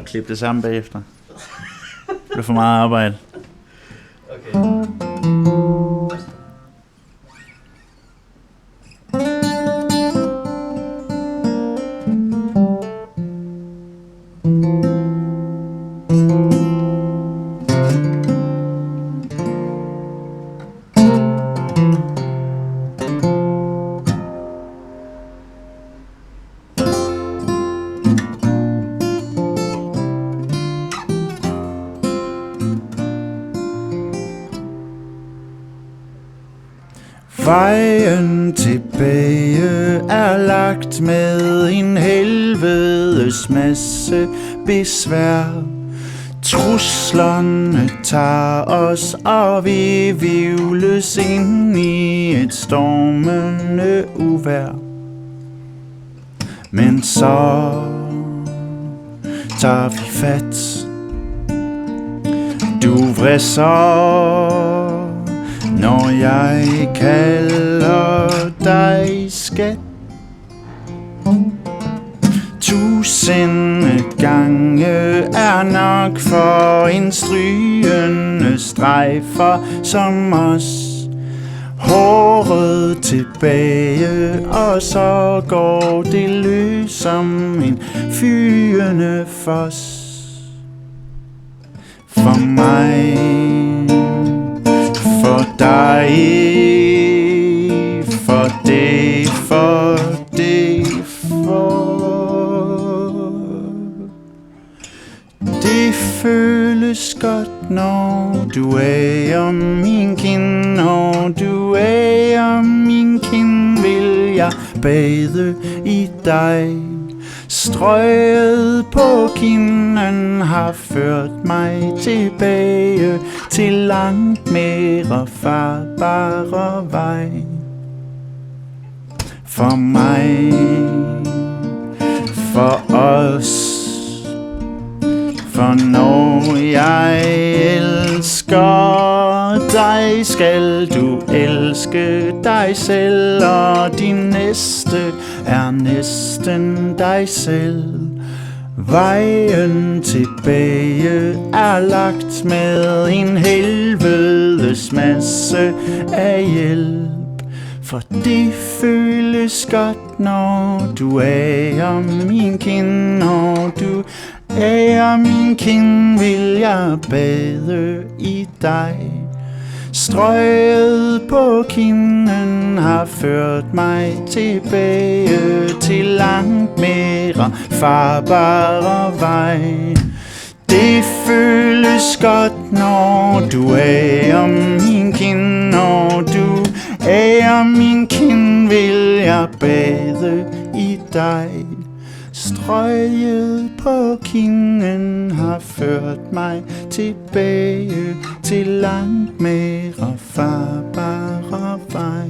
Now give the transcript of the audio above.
at klippe det sammen bagefter. Det bliver for meget arbejde. Okay. Vejen tilbage er lagt med en helvedes masse besvær. Truslerne tager os, og vi hvirvles ind i et stormende uvejr. Men så tager vi fat. Du vrisser, når jeg kalder dig skat. 1000 gange er nok for en strygende strejfer som os. Håret tilbage, og så går det løs som en fyrende fos. For mig, for dig, for det, for det, for det føles godt, når du er min kind. Når du er min kind, vil jeg bade i dig. Strøget på kinden har ført mig tilbage til langt mere farbare vej. For mig, for os, for når jeg elsker dig, skal du elske dig selv, og din næste er næsten dig selv. Vejen tilbage er lagt med en helvedes masse af hjælp. For det føles godt, når du er min kind. Når du er min kind, vil jeg bade i dig. Strøget på kinden har ført mig tilbage til langt mere farbare vej. Det føles godt, når du er min kind. Når du er min kind, vil jeg bade i dig. Strøget på kinden har ført mig tilbage til langt mere farbare vej.